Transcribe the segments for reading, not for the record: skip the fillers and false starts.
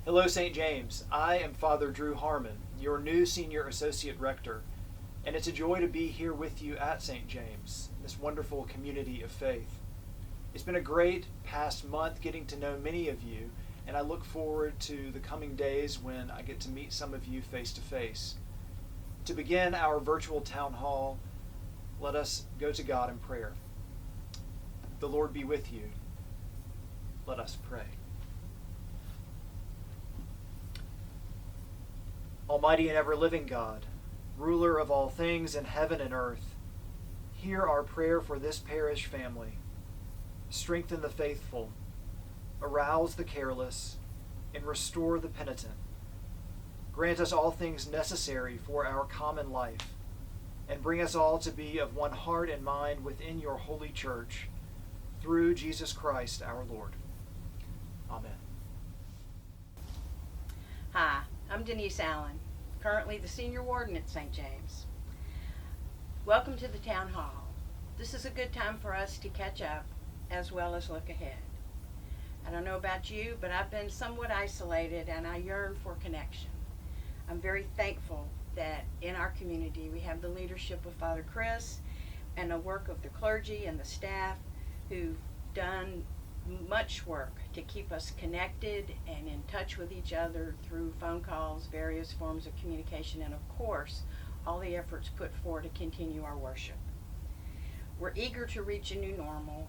Hello, St. James. I am Father Drew Harmon, your new Senior Associate Rector, and it's a joy to be here with you at St. James, this wonderful community of faith. It's been a great past month getting to know many of you, and I look forward to the coming days when I get to meet some of you face to face. To begin our virtual town hall, let us go to God in prayer. The Lord be with you. Let us pray. Almighty and ever-living God, ruler of all things in heaven and earth, hear our prayer for this parish family. Strengthen the faithful, arouse the careless, and restore the penitent. Grant us all things necessary for our common life, and bring us all to be of one heart and mind within your holy church, through Jesus Christ our Lord. Amen. Hi, I'm Denise Allen, currently the Senior Warden at St. James. Welcome to the Town Hall. This is a good time for us to catch up as well as look ahead. I don't know about you, but I've been somewhat isolated and I yearn for connection. I'm very thankful that in our community we have the leadership of Father Chris and the work of the clergy and the staff who've done much work to keep us connected and in touch with each other through phone calls, various forms of communication, and of course, all the efforts put forward to continue our worship. We're eager to reach a new normal,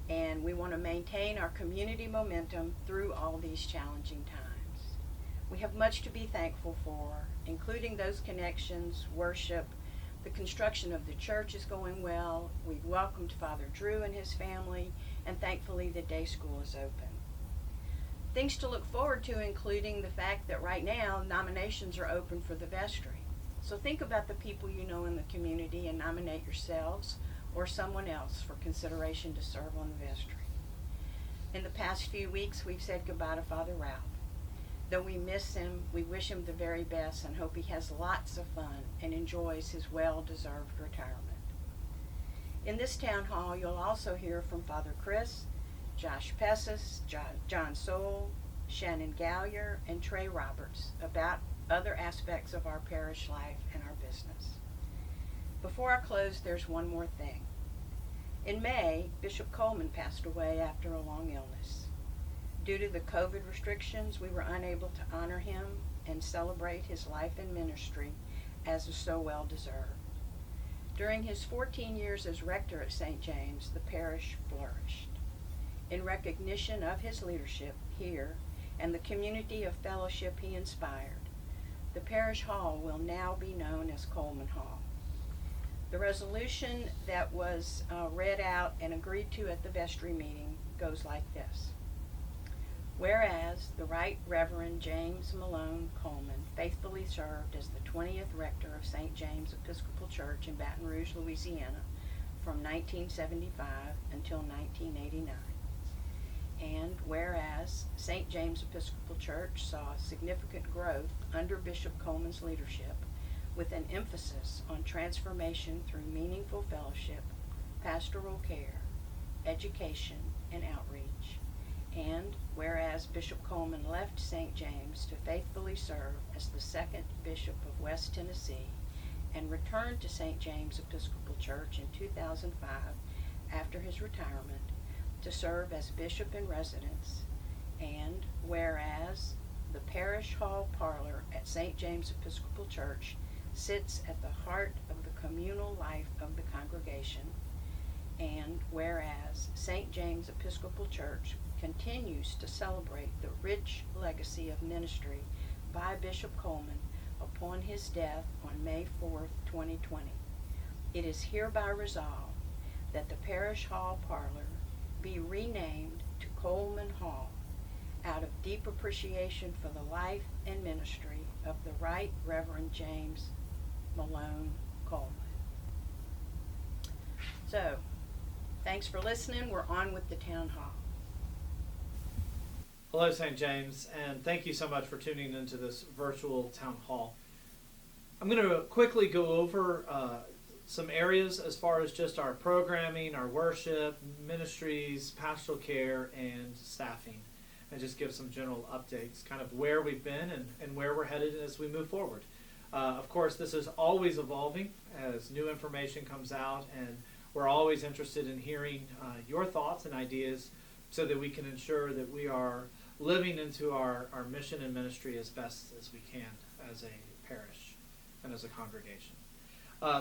and we want to maintain our community momentum through all these challenging times. We have much to be thankful for, including those connections, worship. The construction of the church is going well. We've welcomed Father Drew and his family, and thankfully the day school is open. Things to look forward to, including the fact that right now nominations are open for the vestry. So think about the people you know in the community and nominate yourselves or someone else for consideration to serve on the vestry. In the past few weeks, we've said goodbye to Father Ralph. Though we miss him, we wish him the very best and hope he has lots of fun and enjoys his well-deserved retirement. In this town hall, you'll also hear from Father Chris, Josh Pessis, John Soule, Shannon Gallier, and Trey Roberts about other aspects of our parish life and our business. Before I close, there's one more thing. In May, Bishop Coleman passed away after a long illness. Due to the COVID restrictions, we were unable to honor him and celebrate his life and ministry as is so well deserved. During his 14 years as rector at St. James, the parish flourished. In recognition of his leadership here and the community of fellowship he inspired, the parish hall will now be known as Coleman Hall. The resolution that was read out and agreed to at the vestry meeting goes like this. Whereas the Right Reverend James Malone Coleman faithfully served as the 20th rector of St. James Episcopal Church in Baton Rouge, Louisiana from 1975 until 1989. And whereas St. James Episcopal Church saw significant growth under Bishop Coleman's leadership with an emphasis on transformation through meaningful fellowship, pastoral care, education, and outreach. And whereas Bishop Coleman left St. James to faithfully serve as the second Bishop of West Tennessee and returned to St. James Episcopal Church in 2005 after his retirement to serve as Bishop in residence, and whereas the Parish Hall Parlor at St. James Episcopal Church sits at the heart of the communal life of the congregation, and whereas St. James Episcopal Church continues to celebrate the rich legacy of ministry by Bishop Coleman upon his death on May 4th, 2020. It is hereby resolved that the Parish Hall Parlor be renamed to Coleman Hall out of deep appreciation for the life and ministry of the Right Reverend James Malone Coleman. So, thanks for listening. We're on with the Town Hall. Hello, St. James, and thank you so much for tuning into this virtual town hall. I'm going to quickly go over some areas as far as just our programming, our worship, ministries, pastoral care, and staffing. and just give some general updates, kind of where we've been and where we're headed as we move forward. Of course, this is always evolving as new information comes out, and we're always interested in hearing your thoughts and ideas so that we can ensure that we are living into our mission and ministry as best as we can as a parish and as a congregation.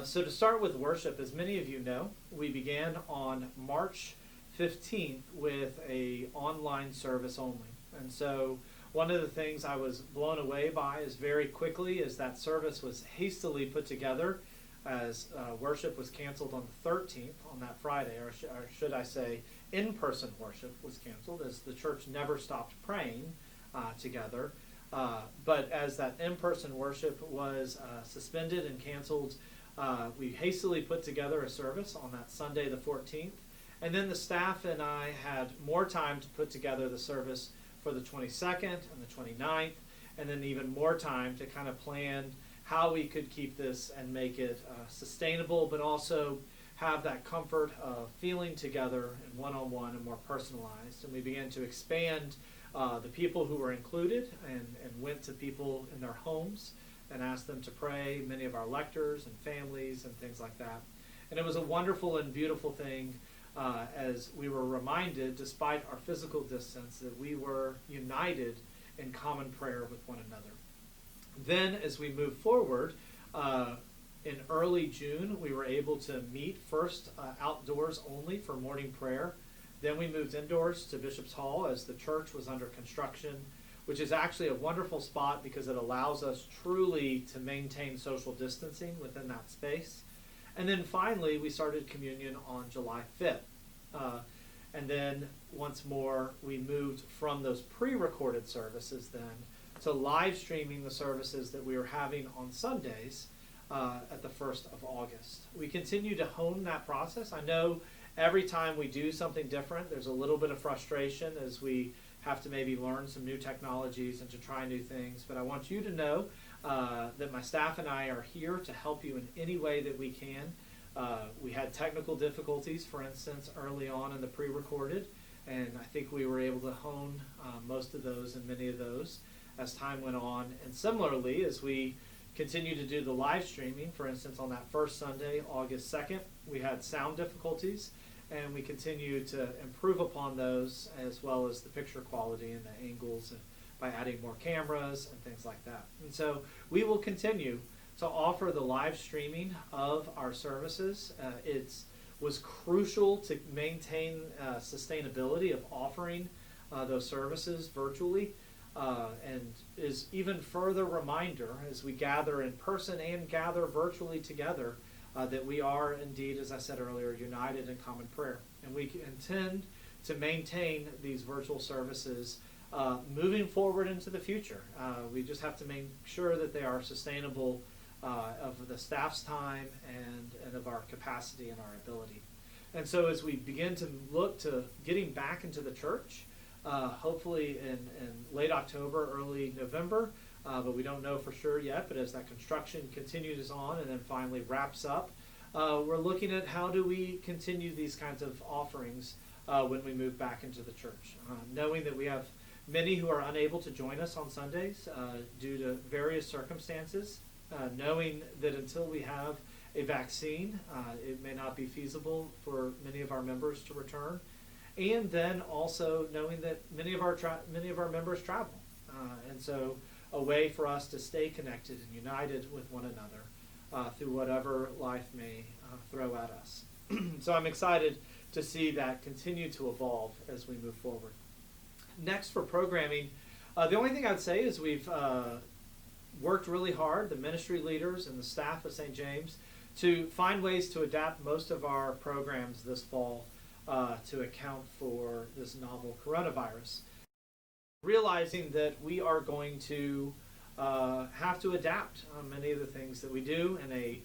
So to start with worship, as many of you know, we began on March 15th with a online service only. And so one of the things I was blown away by is very quickly as that service was hastily put together as worship was canceled on the 13th, on that Friday, or should I say in-person worship was canceled as the church never stopped praying together. But as that in-person worship was suspended and canceled, we hastily put together a service on that Sunday the 14th. And then the staff and I had more time to put together the service for the 22nd and the 29th, and then even more time to kind of plan how we could keep this and make it sustainable, but also have that comfort of feeling together and one-on-one and more personalized. And we began to expand the people who were included and went to people in their homes and asked them to pray, many of our lectors and families and things like that. And it was a wonderful and beautiful thing as we were reminded, despite our physical distance, that we were united in common prayer with one another. Then, as we move forward, in early June, we were able to meet first outdoors only for morning prayer. Then we moved indoors to Bishop's Hall as the church was under construction, which is actually a wonderful spot because it allows us truly to maintain social distancing within that space. And then finally, we started communion on July 5th. And then once more, we moved from those pre-recorded services then to live streaming the services that we were having on Sundays at the 1st of August. We continue to hone that process. I know every time we do something different, there's a little bit of frustration as we have to maybe learn some new technologies and to try new things. But I want you to know that my staff and I are here to help you in any way that we can. We had technical difficulties, for instance, early on in the pre-recorded, and I think we were able to hone most of those and many of those as time went on. And similarly, as we continue to do the live streaming, for instance, on that first Sunday, August 2nd, we had sound difficulties, and we continue to improve upon those as well as the picture quality and the angles by adding more cameras and things like that. And so we will continue to offer the live streaming of our services. It was crucial to maintain sustainability of offering those services virtually, and is even further reminder as we gather in person and gather virtually together that we are indeed, as I said earlier, united in common prayer. And we intend to maintain these virtual services moving forward into the future. We just have to make sure that they are sustainable of the staff's time and of our capacity and our ability. And so as we begin to look to getting back into the church, hopefully in late October, early November, but we don't know for sure yet, but as that construction continues on and then finally wraps up, we're looking at how do we continue these kinds of offerings when we move back into the church, knowing that we have many who are unable to join us on Sundays due to various circumstances, knowing that until we have a vaccine, it may not be feasible for many of our members to return, and then also knowing that many of our members travel, and so a way for us to stay connected and united with one another through whatever life may throw at us. So I'm excited to see that continue to evolve as we move forward. Next, for programming, the only thing I'd say is we've worked really hard, the ministry leaders and the staff of St. James, to find ways to adapt most of our programs this fall to account for this novel coronavirus. Realizing that we are going to have to adapt many of the things that we do, and a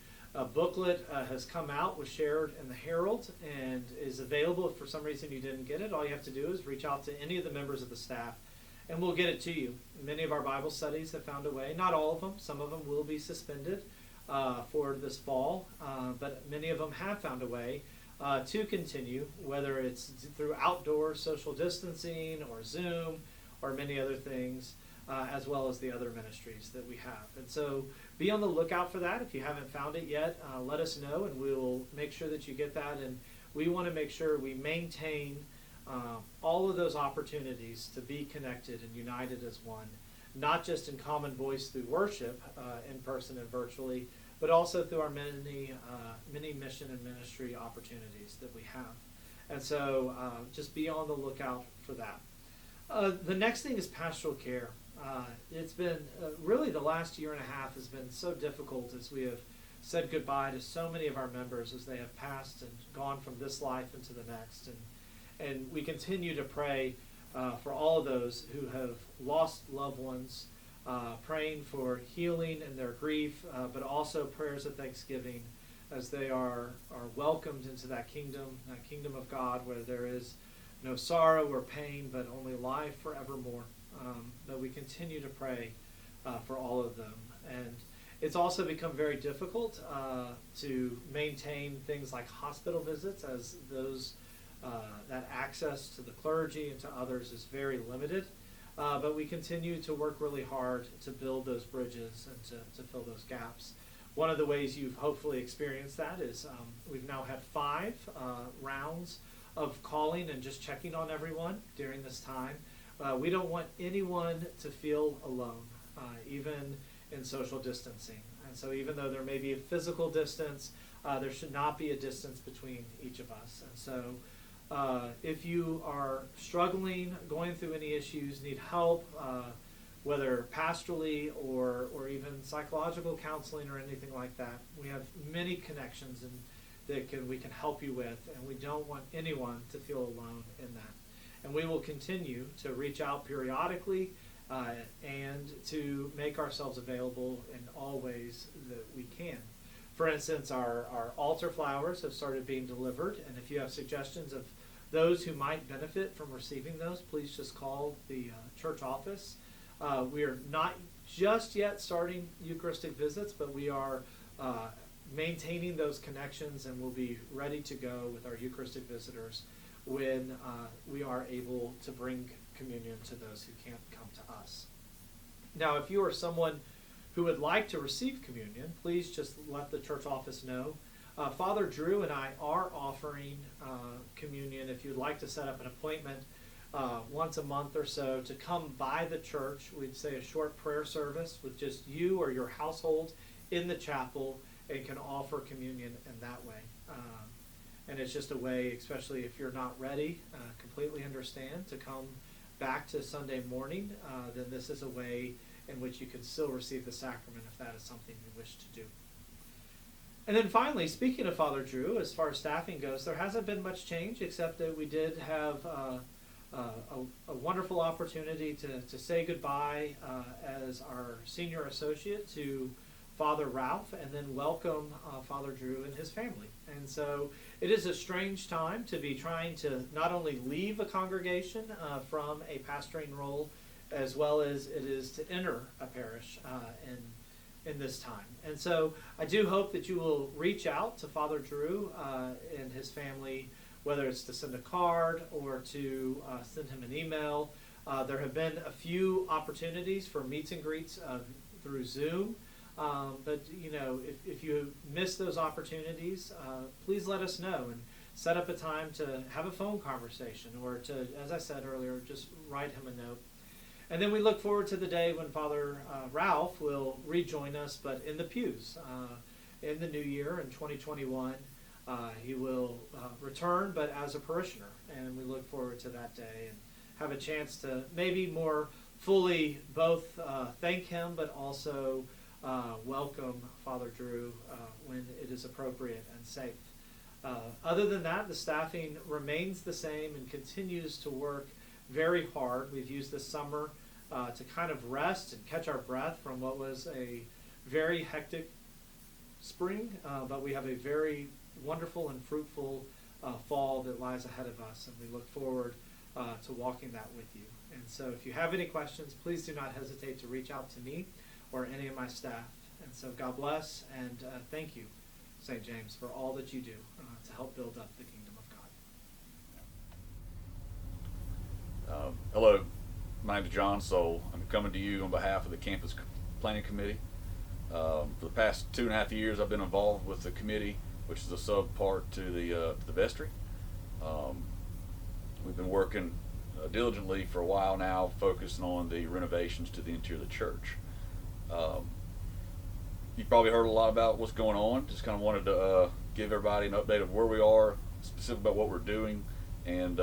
booklet has come out, was shared in the Herald, and is available. If for some reason you didn't get it, all you have to do is reach out to any of the members of the staff, and we'll get it to you. Many of our Bible studies have found a way, not all of them, some of them will be suspended for this fall, but many of them have found a way to continue, whether it's through outdoor social distancing or Zoom or many other things, as well as the other ministries that we have. And so be on the lookout for that. If you haven't found it yet, let us know, and we'll make sure that you get that. And we want to make sure we maintain all of those opportunities to be connected and united as one, not just in common voice through worship in person and virtually, but also through our many mission and ministry opportunities that we have. And so just be on the lookout for that. The next thing is pastoral care. It's been really the last year and a half has been so difficult as we have said goodbye to so many of our members as they have passed and gone from this life into the next. And we continue to pray for all of those who have lost loved ones, praying for healing in their grief, but also prayers of thanksgiving as they are welcomed into that kingdom of God where there is no sorrow or pain, but only life forevermore. That we continue to pray for all of them. And it's also become very difficult to maintain things like hospital visits, as those that access to the clergy and to others is very limited. But we continue to work really hard to build those bridges and to fill those gaps. One of the ways you've hopefully experienced that is we've now had 5 rounds of calling and just checking on everyone during this time. We don't want anyone to feel alone, even in social distancing. And so even though there may be a physical distance, there should not be a distance between each of us. And so if you are struggling, going through any issues, need help, whether pastorally or even psychological counseling or anything like that, we have many connections that we can help you with, and we don't want anyone to feel alone in that. And we will continue to reach out periodically and to make ourselves available in all ways that we can. For instance, our altar flowers have started being delivered, and if you have suggestions of those who might benefit from receiving those, please just call the church office. We are not just yet starting Eucharistic visits, but we are maintaining those connections, and we'll be ready to go with our Eucharistic visitors when we are able to bring communion to those who can't come to us. Now, if you are someone who would like to receive communion, please just let the church office know. Father Drew and I are offering communion. If you'd like to set up an appointment once a month or so to come by the church, we'd say a short prayer service with just you or your household in the chapel, and can offer communion in that way. And it's just a way, especially if you're not ready, completely understand, to come back to Sunday morning, then this is a way in which you can still receive the sacrament if that is something you wish to do. And then finally, speaking of Father Drew, as far as staffing goes, there hasn't been much change, except that we did have a wonderful opportunity to say goodbye as our senior associate to Father Ralph, and then welcome Father Drew and his family. And so it is a strange time to be trying to not only leave a congregation from a pastoring role, as well as it is to enter a parish in this time. And so I do hope that you will reach out to Father Drew and his family, whether it's to send a card or to send him an email. There have been a few opportunities for meets and greets through Zoom. But, you know, if you miss those opportunities, please let us know and set up a time to have a phone conversation or to, as I said earlier, just write him a note. And then we look forward to the day when Father Ralph will rejoin us, but in the pews. In the new year, in 2021, he will return, but as a parishioner. And we look forward to that day and have a chance to maybe more fully both thank him, but also welcome Father Drew when it is appropriate and safe. Other than that, the staffing remains the same and continues to work very hard. We've used this summer to kind of rest and catch our breath from what was a very hectic spring, but we have a very wonderful and fruitful fall that lies ahead of us, and we look forward to walking that with you. And so if you have any questions, please do not hesitate to reach out to me or any of my staff. And so God bless, and thank you, St. James, for all that you do to help build up the kingdom of God. Hello. My name is John Soul. I'm coming to you on behalf of the Campus Planning Committee. For the past 2.5 years, I've been involved with the committee, which is a sub part to the vestry. We've been working diligently for a while now, focusing on the renovations to the interior of the church. You've probably heard a lot about what's going on. Just kind of wanted to give everybody an update of where we are, specific about what we're doing, and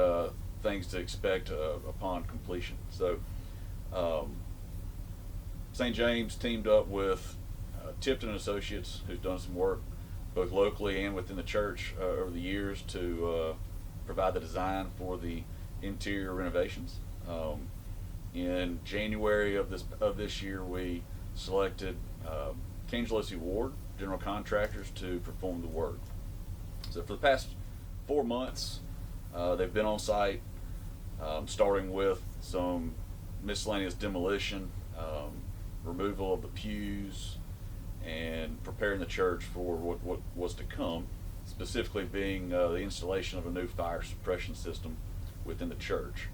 things to expect upon completion. So, St. James teamed up with Tipton and Associates, who's done some work both locally and within the church over the years to provide the design for the interior renovations. In January of this year, we selected Cangelosi Ward general contractors to perform the work. So for the past 4 months, they've been on site, starting with some miscellaneous demolition, removal of the pews, and preparing the church for what was to come, specifically being the installation of a new fire suppression system within the church.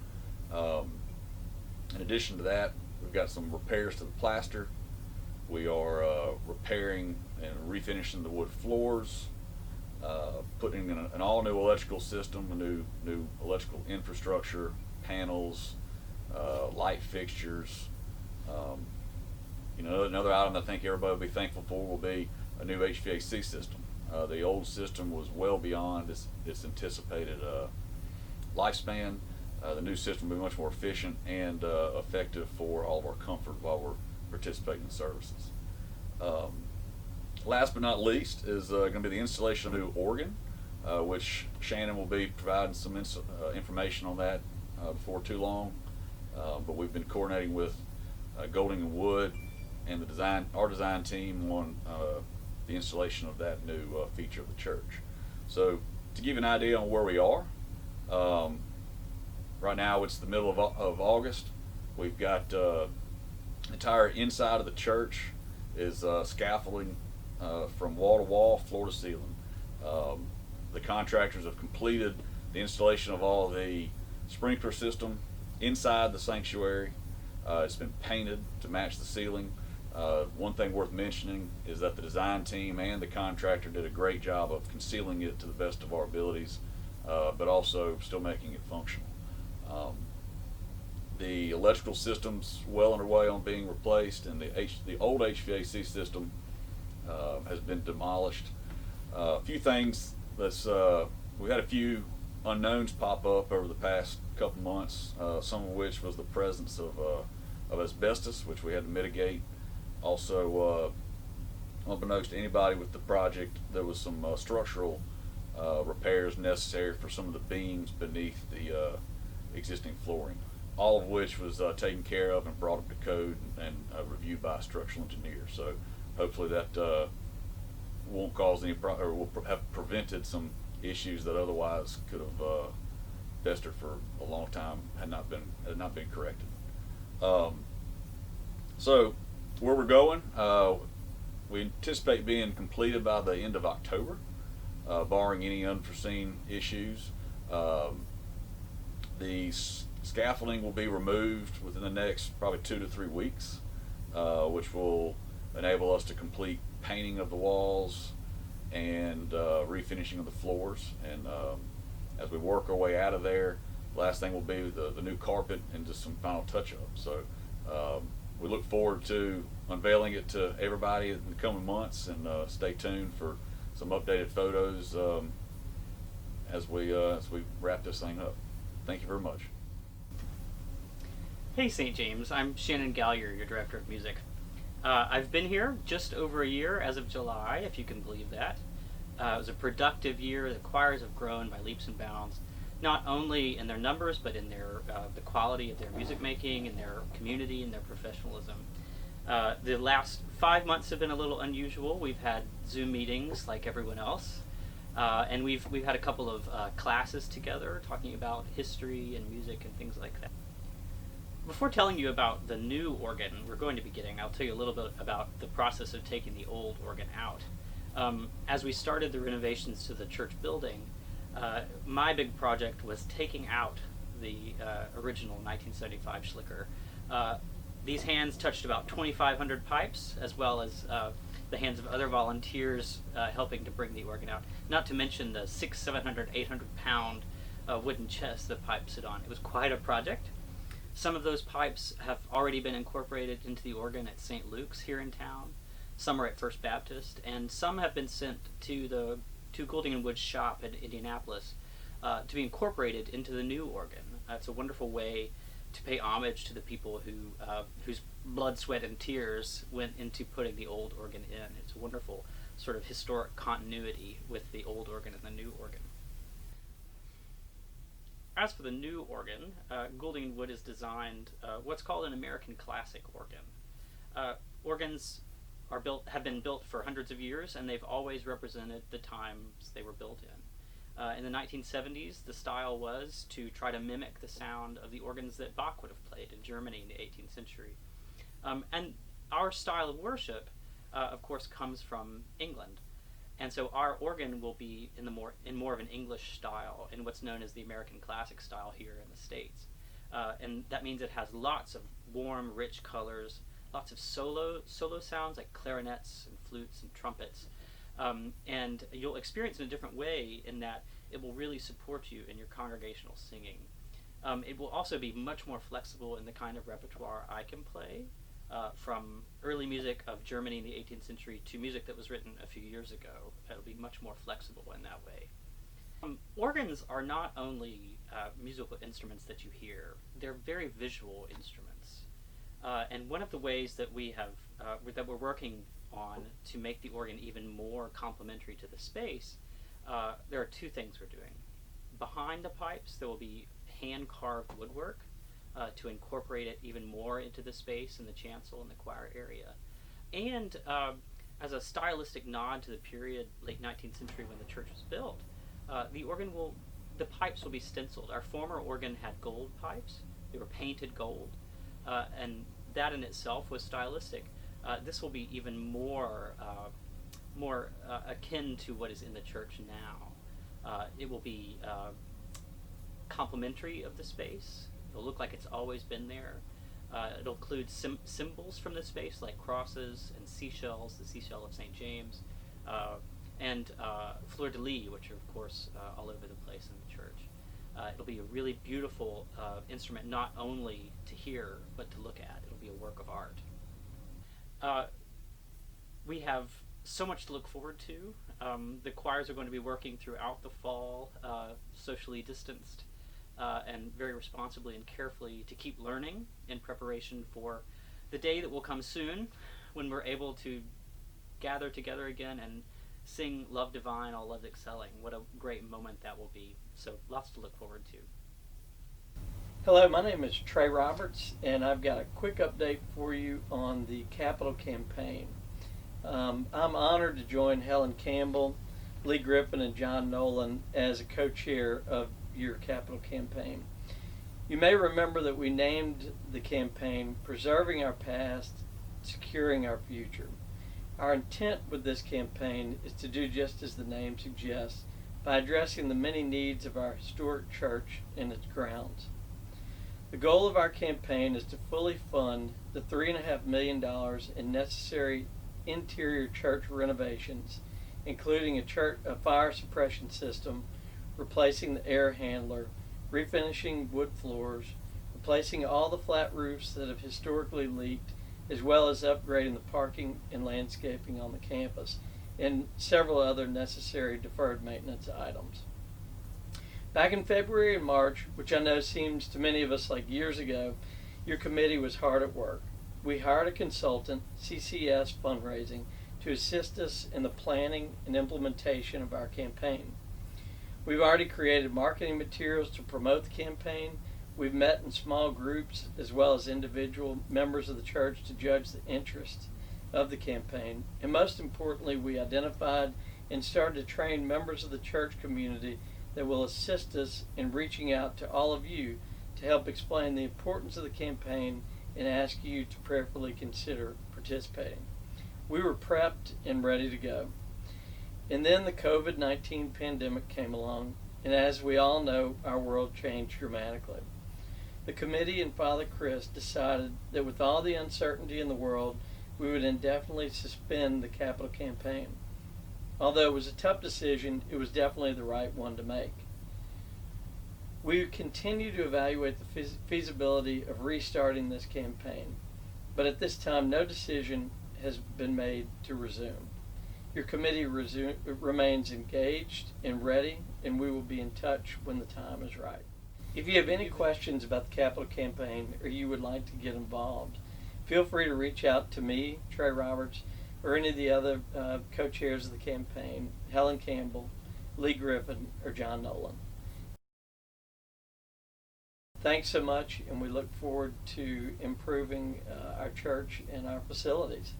In addition to that, we've got some repairs to the plaster. We are repairing and refinishing the wood floors, putting in an all-new electrical system, a new electrical infrastructure, panels, light fixtures. Another item I think everybody will be thankful for will be a new HVAC system. The old system was well beyond its anticipated lifespan. The new system will be much more efficient and effective for all of our comfort while we're participating in services. Last but not least is going to be the installation of a new organ, which Shannon will be providing some information on that before too long. But we've been coordinating with Golding and Wood and our design team on the installation of that new feature of the church. So to give you an idea on where we are, right now it's the middle of August. We've got entire inside of the church is scaffolding from wall to wall, floor to ceiling. The contractors have completed the installation of all the sprinkler system inside the sanctuary. It's been painted to match the ceiling. One thing worth mentioning is that the design team and the contractor did a great job of concealing it to the best of our abilities, but also still making it functional. The electrical system's well underway on being replaced, and the old HVAC system has been demolished. A few things we had a few unknowns pop up over the past couple months, some of which was the presence of asbestos, which we had to mitigate. Also, unbeknownst to anybody with the project, there was some structural repairs necessary for some of the beams beneath the existing flooring, all of which was taken care of and brought up to code and reviewed by a structural engineer. So hopefully that won't cause any or will have prevented some issues that otherwise could have festered for a long time had not been corrected. So where we're going, we anticipate being completed by the end of October, barring any unforeseen issues. The scaffolding will be removed within the next probably 2 to 3 weeks, which will enable us to complete painting of the walls and refinishing of the floors. And as we work our way out of there, last thing will be the new carpet and just some final touch-ups. So we look forward to unveiling it to everybody in the coming months, and stay tuned for some updated photos as we wrap this thing up. Thank you very much. Hey St. James, I'm Shannon Gallier, your Director of Music. I've been here just over a year as of July, if you can believe that. It was a productive year. The choirs have grown by leaps and bounds, not only in their numbers, but in their the quality of their music making, and their community, and their professionalism. The last 5 months have been a little unusual. We've had Zoom meetings like everyone else, and we've had a couple of classes together talking about history and music and things like that. Before telling you about the new organ we're going to be getting, I'll tell you a little bit about the process of taking the old organ out. As we started the renovations to the church building, my big project was taking out the original 1975 Schlicker. These hands touched about 2,500 pipes, as well as the hands of other volunteers helping to bring the organ out. Not to mention the 700, 800 pound wooden chest the pipes sit on. It was quite a project. Some of those pipes have already been incorporated into the organ at St. Luke's here in town. Some are at First Baptist, and some have been sent to Goulding and Wood's shop in Indianapolis to be incorporated into the new organ. It's a wonderful way to pay homage to the people whose blood, sweat, and tears went into putting the old organ in. It's a wonderful sort of historic continuity with the old organ and the new organ. As for the new organ, Goulding and Wood has designed what's called an American classic organ. Organs have been built for hundreds of years, and they've always represented the times they were built in. In the 1970s, the style was to try to mimic the sound of the organs that Bach would have played in Germany in the 18th century. And our style of worship, of course, comes from England. And so our organ will be in more of an English style, in what's known as the American classic style here in the States. And that means it has lots of warm, rich colors, lots of solo sounds like clarinets and flutes and trumpets. And you'll experience it in a different way in that it will really support you in your congregational singing. It will also be much more flexible in the kind of repertoire I can play, from early music of Germany in the 18th century to music that was written a few years ago. It'll be much more flexible in that way. Organs are not only musical instruments that you hear, they're very visual instruments. And one of the ways that that we're working on to make the organ even more complementary to the space, there are two things we're doing. Behind the pipes, there will be hand-carved woodwork to incorporate it even more into the space in the chancel and the choir area. And as a stylistic nod to the period, late 19th century, when the church was built, the pipes will be stenciled. Our former organ had gold pipes. They were painted gold, and that in itself was stylistic. This will be even more akin to what is in the church now. It will be complementary of the space. It'll look like it's always been there. It'll include symbols from the space like crosses and seashells, the seashell of St. James, and fleur-de-lis, which are of course all over the place in the church. It'll be a really beautiful instrument, not only to hear but to look at. It'll be a work of art. We have so much to look forward to. The choirs are going to be working throughout the fall, socially distanced, and very responsibly and carefully to keep learning in preparation for the day that will come soon when we're able to gather together again and sing Love Divine, All Love Excelling. What a great moment that will be. So lots to look forward to. Hello, my name is Trey Roberts, and I've got a quick update for you on the Capital Campaign. I'm honored to join Helen Campbell, Lee Griffin, and John Nolan as a co-chair of your Capital Campaign. You may remember that we named the campaign Preserving Our Past, Securing Our Future. Our intent with this campaign is to do just as the name suggests, by addressing the many needs of our historic church and its grounds. The goal of our campaign is to fully fund the $3.5 million in necessary interior church renovations, including a fire suppression system, replacing the air handler, refinishing wood floors, replacing all the flat roofs that have historically leaked, as well as upgrading the parking and landscaping on the campus, and several other necessary deferred maintenance items. Back in February and March, which I know seems to many of us like years ago, your committee was hard at work. We hired a consultant, CCS Fundraising, to assist us in the planning and implementation of our campaign. We've already created marketing materials to promote the campaign. We've met in small groups as well as individual members of the church to judge the interest of the campaign. And most importantly, we identified and started to train members of the church community that will assist us in reaching out to all of you to help explain the importance of the campaign and ask you to prayerfully consider participating. We were prepped and ready to go. And then the COVID-19 pandemic came along, And as we all know, our world changed dramatically. The committee and Father Chris decided that with all the uncertainty in the world, we would indefinitely suspend the capital campaign. Although it was a tough decision, it was definitely the right one to make. We would continue to evaluate the feasibility of restarting this campaign, but at this time no decision has been made to resume. Your committee remains engaged and ready, and we will be in touch when the time is right. If you have any questions about the capital campaign or you would like to get involved, feel free to reach out to me, Trey Roberts, or any of the other co-chairs of the campaign, Helen Campbell, Lee Griffin, or John Nolan. Thanks so much, and we look forward to improving our church and our facilities.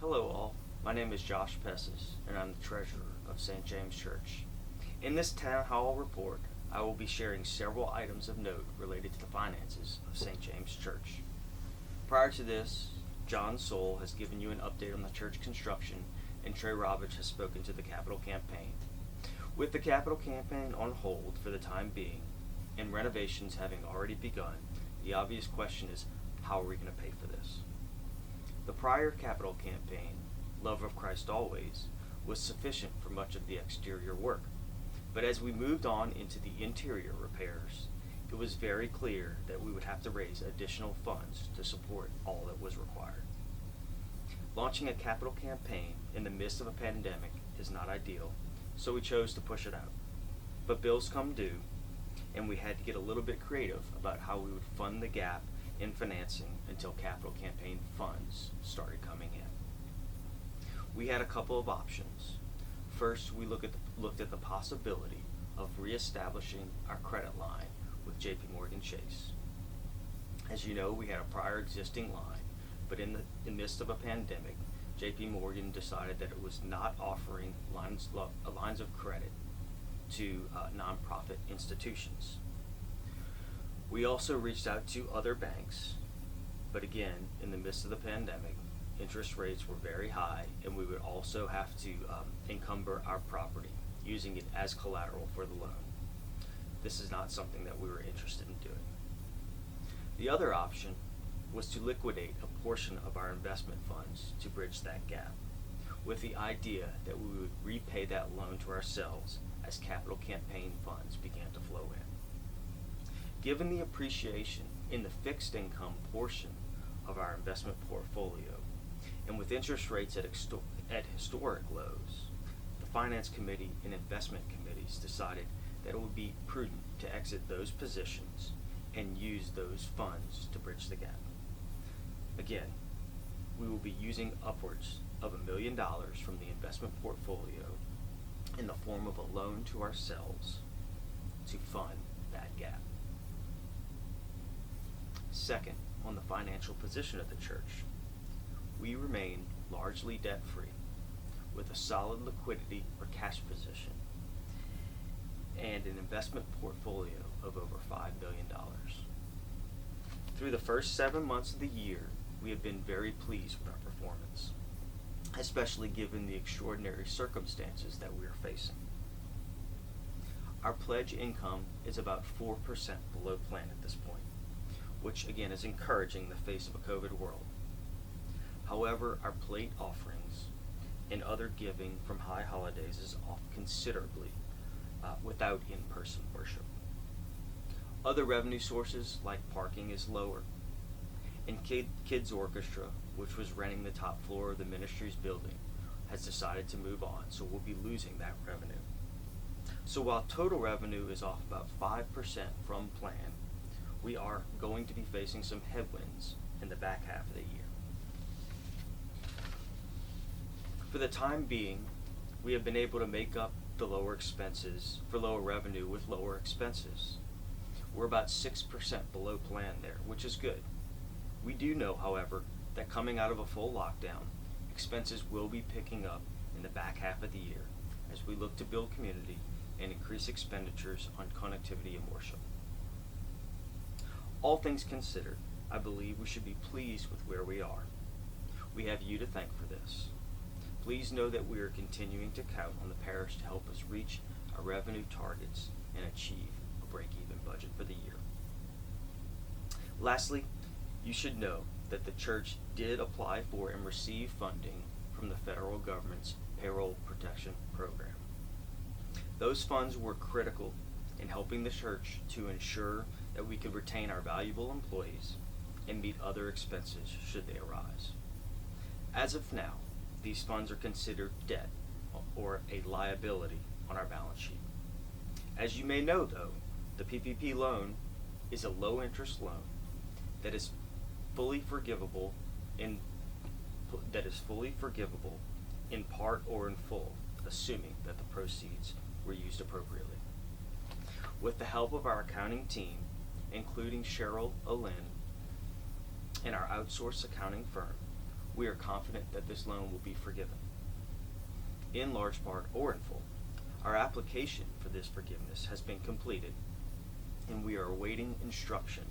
Hello all, my name is Josh Pesses, and I'm the treasurer of St. James Church. In this town hall report, I will be sharing several items of note related to the finances of St. James Church. Prior to this, John Soule has given you an update on the church construction, and Trey Roberts has spoken to the capital campaign. With the capital campaign on hold for the time being, and renovations having already begun, the obvious question is, how are we going to pay for this? The prior capital campaign, Love of Christ Always, was sufficient for much of the exterior work. But as we moved on into the interior repairs, it was very clear that we would have to raise additional funds to support all that was required. Launching a capital campaign in the midst of a pandemic is not ideal, so we chose to push it out. But bills come due, and we had to get a little bit creative about how we would fund the gap in financing until capital campaign funds started coming in. We had a couple of options. First, we looked at the possibility of reestablishing our credit line with JP Morgan Chase. As you know, we had a prior existing line, but in the midst of a pandemic, JP Morgan decided that it was not offering lines of credit to nonprofit institutions. We also reached out to other banks, but again, in the midst of the pandemic, interest rates were very high, and we would also have to encumber our property, using it as collateral for the loan. This is not something that we were interested in doing. The other option was to liquidate a portion of our investment funds to bridge that gap, with the idea that we would repay that loan to ourselves as capital campaign funds began to flow in. Given the appreciation in the fixed income portion of our investment portfolio, and with interest rates at historic lows, the Finance Committee and Investment Committees decided that it would be prudent to exit those positions and use those funds to bridge the gap. Again, we will be using upwards of $1 million from the investment portfolio in the form of a loan to ourselves to fund that gap. Second, on the financial position of the church, we remain largely debt-free with a solid liquidity or cash position and an investment portfolio of over $5 million. Through the first 7 months of the year, we have been very pleased with our performance, especially given the extraordinary circumstances that we are facing. Our pledge income is about 4% below plan at this point, which again is encouraging in the face of a COVID world. However, our plate offerings and other giving from high holidays is off considerably without in-person worship. Other revenue sources like parking is lower, and Kids Orchestra, which was renting the top floor of the ministry's building, has decided to move on, so we'll be losing that revenue. So while total revenue is off about 5% from plan, we are going to be facing some headwinds in the back half of the year. For the time being, we have been able to make up the lower expenses for lower revenue with lower expenses. We're about 6% below plan there, which is good. We do know, however, that coming out of a full lockdown, expenses will be picking up in the back half of the year as we look to build community and increase expenditures on connectivity and worship. All things considered, I believe we should be pleased with where we are. We have you to thank for this. Please know that we are continuing to count on the parish to help us reach our revenue targets and achieve a break-even budget for the year. Lastly, you should know that the church did apply for and receive funding from the federal government's Payroll Protection Program. Those funds were critical in helping the church to ensure that we could retain our valuable employees and meet other expenses should they arise. As of now, these funds are considered debt or a liability on our balance sheet. As you may know though, the PPP loan is a low interest loan that is fully forgivable in part or in full, assuming that the proceeds were used appropriately. With the help of our accounting team, including Cheryl Alin and our outsourced accounting firm, we are confident that this loan will be forgiven, in large part or in full. Our application for this forgiveness has been completed, and we are awaiting instruction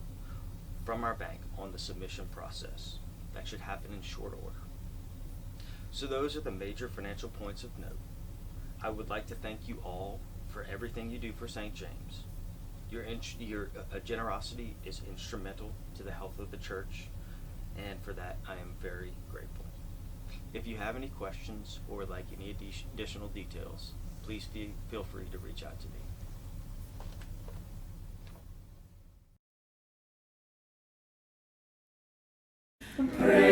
from our bank on the submission process. That should happen in short order. So those are the major financial points of note. I would like to thank you all for everything you do for St. James. Your generosity is instrumental to the health of the church, and for that I am very grateful. If you have any questions or would like any additional details, please feel free to reach out to me. Praise